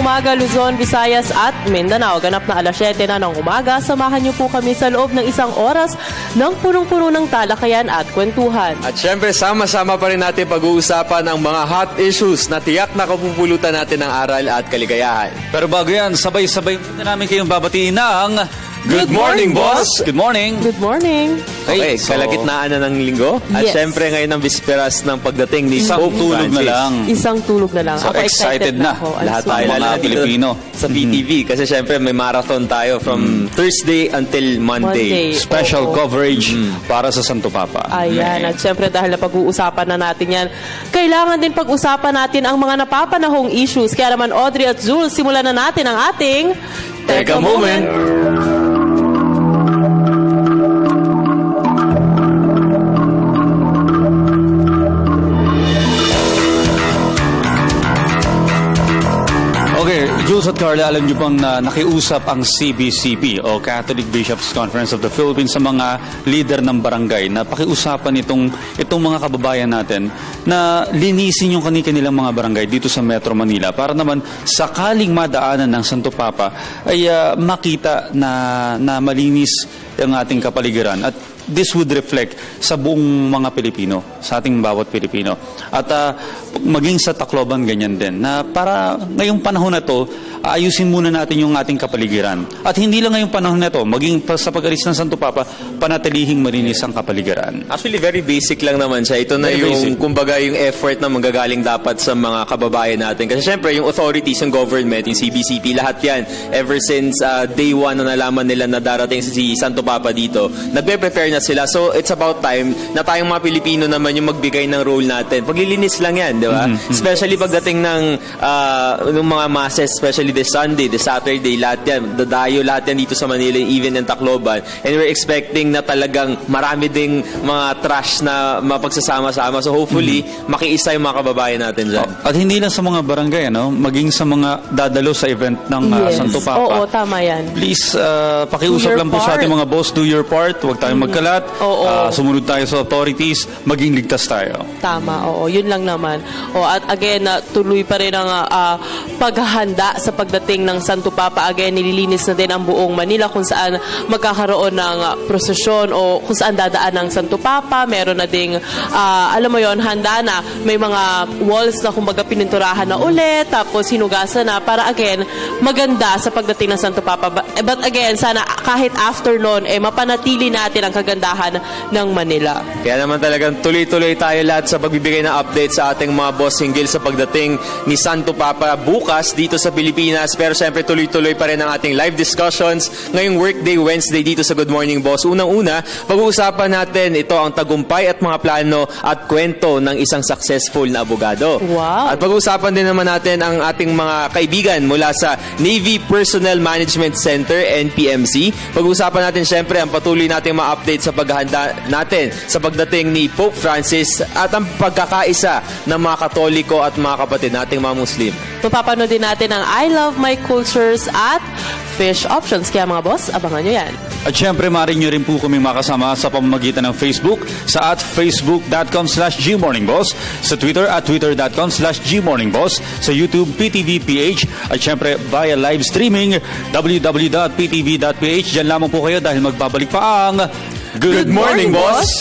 umaga, Luzon, Visayas at Mindanao. Ganap na alas 7 na ng umaga. Samahan niyo po kami sa loob ng isang oras ng punong-puno ng talakayan at kwentuhan. At syempre, sama-sama pa rin natin pag-uusapan ang mga hot issues na tiyak na kapupulutan natin ng aral at kaligayahan. Pero bago yan, sabay-sabay na namin kayong babatiin ng Good morning, boss! Good morning! Good morning! Okay, so, kalagitnaan na ng linggo. At Yes. syempre, ngayon ang bisperas ng pagdating ni isang Pope tulog na Francis. lang. Isang tulog na lang. So, Ako excited na. ako. Lahat So, tayo, mga lalo na dito Pilipino. sa PTV. Kasi syempre, may marathon tayo from Thursday until Monday. Special Oo. coverage para sa Santo Papa. Ayan, at syempre dahil napag-uusapan na natin yan, kailangan din pag-usapan natin ang mga napapanahong issues. Kaya naman, Audrey at Jules, simulan na natin ang ating Teka moment! Okay, Jules at Carla, alam niyo bang nakiusap ang CBCP o Catholic Bishops Conference of the Philippines sa mga leader ng barangay na pakiusapan itong mga kababayan natin na linisin yung kanilang mga barangay dito sa Metro Manila para naman sakaling madaanan ng Santo Papa ay makita na malinis ang ating kapaligiran at this would reflect sa buong mga Pilipino, sa ating bawat Pilipino. At maging sa Tacloban, ganyan din. Na para ngayong panahon na to, ayusin muna natin yung ating kapaligiran. At hindi lang ngayong panahon na to, maging sa pag-alis ng Santo Papa, panatilihing malinis ang kapaligiran. Actually, very basic lang naman siya. Ito na Very yung, basic. kumbaga, yung effort na manggagaling dapat sa mga kababayan natin. Kasi syempre, yung authorities, yung government, yung CBCP, lahat yan, ever since day one na nalaman nila na darating si Santo Papa dito, nagpe-prepare na sila. So, it's about time na tayong mga Pilipino naman yung magbigay ng role natin. Paglilinis lang yan, di ba? Especially pagdating ng mga masses, especially this Sunday, this Saturday, lahat yan, dadayo lahat yan dito sa Manila, even in Tacloban. And we're expecting na talagang marami ding mga trash na mapagsasama-sama. So, hopefully, makiisa yung mga kababayan natin dyan. At hindi lang sa mga barangay, maging sa mga dadalo sa event ng Santo Papa. Oo, tama yan. Please, Do pakiusap your lang po sa part. ating mga boss, do your part. Huwag tayong magkalat. Oo. Sumunod tayo sa authorities. Maging ligtas tayo. Tama, oo. Yun lang naman. At again, tuloy pa rin ang paghahanda sa pagdating ng Santo Papa. Again, nililinis na din ang buong Manila kung saan magkakaroon ng prosesyon o kung saan dadaan ng Santo Papa. Meron na ding, alam mo yon, handa na. May mga walls na kumbaga pininturahan na ulit, tapos hinugasan na para again, maganda sa pagdating ng Santo Papa. But again, sana kahit after noon, mapanatili natin ang kagandahan ng Manila. Kaya naman talagang tuloy-tuloy tayo lahat sa pagbibigay ng update sa ating mga boss hinggil sa pagdating ni Santo Papa bukas dito sa Pilipinas. Pero syempre tuloy-tuloy pa rin ang ating live discussions ngayong Workday Wednesday dito sa Good Morning Boss. Unang-una, pag-uusapan natin ito ang tagumpay at mga plano at kwento ng isang successful na abogado. Wow. At pag-uusapan din naman natin ang ating mga kaibigan mula sa Navy Personnel Management Center, NPMC. Pag-uusapan natin syempre ang patuloy nating ma-update sa paghahanda natin sa pagdating ni Pope Francis at ang pagkakaisa ng mga Katoliko at mga kapatid nating mga Muslim. Mapapanood din natin ang I Love My Cultures at Fish Options. Kaya mga boss, abangan nyo yan. At syempre, maaari nyo rin po kami makasama sa pamamagitan ng Facebook sa @facebook.com/GMorningBoss, sa Twitter @twitter.com/GMorningBoss, sa YouTube PTVPH, at syempre via live streaming www.ptv.ph. Diyan lamang po kayo dahil magbabalik pa ang Good morning, boss!